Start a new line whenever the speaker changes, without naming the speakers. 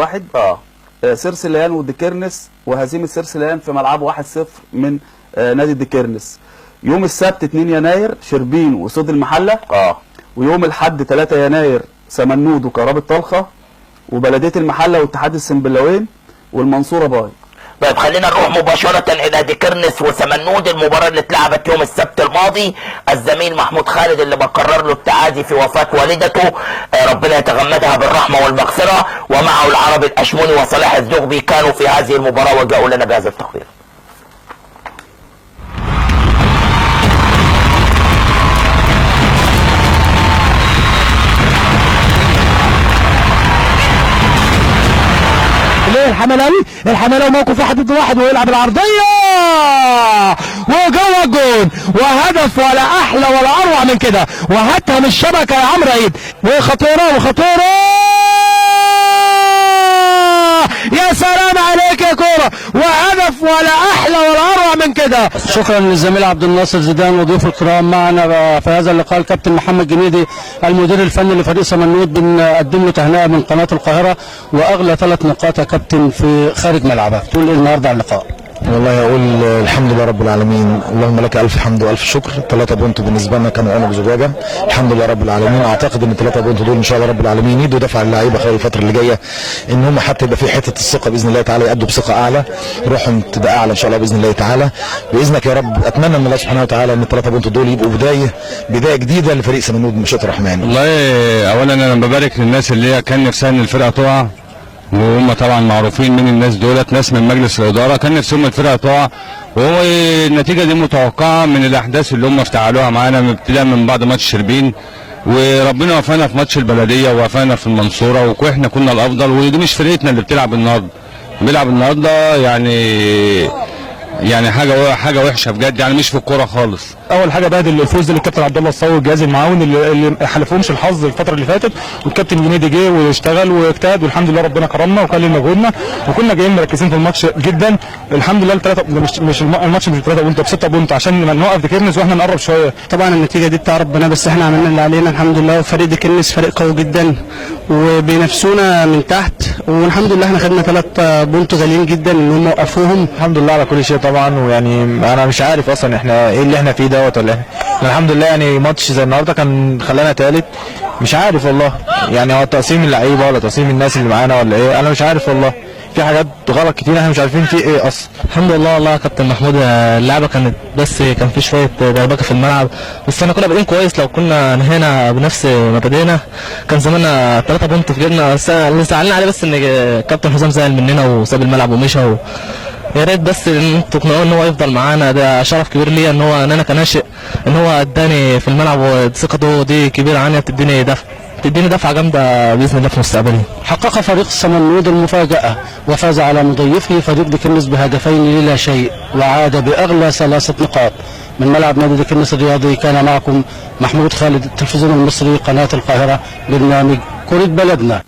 1. سيرسليان وديكيرنس، وهزيمه سيرسليان في ملعبه 1-0 من نادي ديكيرنس. يوم السبت 2 يناير شربين وصيد المحله. ويوم الاحد 3 يناير سمنود وكهرباء طلخه وبلديه المحله واتحاد السنبلاوين والمنصوره باي.
طيب خلينا نروح مباشرة إلى ديكيرنس وسمنود، المباراة اللي اتلعبت يوم السبت الماضي. الزميل محمود خالد اللي بقرر له التعازي في وفاة والدته، ربنا يتغمدها بالرحمة والمغفرة، ومعه العربي الأشموني وصلاح الزغبي كانوا في هذه المباراة وجاءوا لنا بهذا التقرير.
الحملاوي موقف 1 ضد 1 ويلعب العرضيه وجوه الجون، وهدف ولا احلى ولا اروع من كده، وهاتها من الشبكه يا عمرو عيد، وخطيره يا سلام عليك يا كوره، وهدف ولا احلى ولا اروع من كده.
شكرا للزميل عبد الناصر زيدان وضيوف الكرام معنا في هذا اللقاء الكابتن محمد جنيدي المدير الفني لفريق سمنود، بنقدم له تهنئه من قناه القاهره واغلى 3 نقاط يا كابتن في خارج ملعبك. تقول ايه النهارده على اللقاء؟
والله اقول الحمد لله رب العالمين، اللهم لك الف حمد والف شكر. 3 بونت بالنسبه لنا كانوا عنق زجاجه، الحمد لله رب العالمين. اعتقد ان 3 بونت دول ان شاء الله رب العالمين يدوا دفع للعيبه خلال الفتره اللي جايه، ان هم حتى يبقى في حته الثقه باذن الله تعالى، يأدوا بثقه اعلى، روحهم تبقى اعلى ان شاء الله باذن الله تعالى. باذنك يا رب اتمنى من الله سبحانه وتعالى ان 3 بونت دول يبقوا بدايه جديده لفريق سمنود بمشيئه الرحمن.
والله اولا انا ببارك للناس اللي هي كان نفسها ان الفرقه تقع، وهم طبعا معروفين من الناس دولت، ناس من مجلس الاداره كان نفسهم الفرقه تقع، وهو النتيجه دي متوقعه من الاحداث اللي هم افتعلوها معانا ابتداء من بعد ماتش شربين، وربنا وفقنا في ماتش البلديه ووفقنا في المنصوره، واحنا كنا الافضل، ودي مش فرقتنا اللي بتلعب النهارده يعني حاجه وحشه بجد، يعني مش في الكوره خالص.
اول حاجه بعد الفوز للكابتن عبد الله الصاوي والجهاز المعاون اللي حلفهمش الحظ الفتره اللي فاتت، والكابتن جنيدي جه واشتغل واجتهد، والحمد لله ربنا كرمنا وكلل مجهودنا، وكنا جايين مركزين في الماتش جدا. الحمد لله مش الماتش مش 3 بونت، ب6 بونت عشان نوقف ديكيرنس واحنا نقرب شويه.
طبعا النتيجه دي بتاع ربنا، بس احنا عملنا اللي علينا الحمد لله. وفريق ديكيرنس فريق قوي جدا وبينافسونا من تحت، والحمد لله احنا خدنا 3 بونت غاليين جدا ان هم وقفوهم.
الحمد لله على كل شيء طبعا، ويعني انا مش عارف اصلا احنا ايه اللي احنا فيه دوت ولا احنا الحمد لله. يعني ماتش زي النهارده كان خلانا ثالث، مش عارف والله يعني هو تقسيم اللعيبه ولا تقسيم الناس اللي معانا ولا ايه، انا مش عارف والله. في حاجات غلط كتير احنا مش عارفين في ايه اصلا.
الحمد لله والله يا كابتن محمود، اللعبه كانت بس كان في شويه دربكه في الملعب، بس احنا كنا بادئين كويس. لو كنا نهينا بنفس ما بدينا كان زماننا 3 بونت في جيبنا. بس اللي زعلنا عليه بس ان كابتن حسام زعل مننا وساب الملعب ومشى، يا ريت بس انتوا تقنعوه ان هو يفضل معانا، ده شرف كبير ليا ان انا كناشئ ان هو اداني في الملعب، وثقته دي كبيره عني، بتديني دفعه جامده باذن الله في مستقبلي. حقق فريق سمنود المفاجاه وفاز على مضيفه فريق ديكيرنس بهدفين لا شيء، وعاد باغلى 3 نقاط من ملعب نادي ديكيرنس الرياضي. كان معكم محمود خالد، التلفزيون المصري، قناه القاهره، برنامج كرة بلدنا.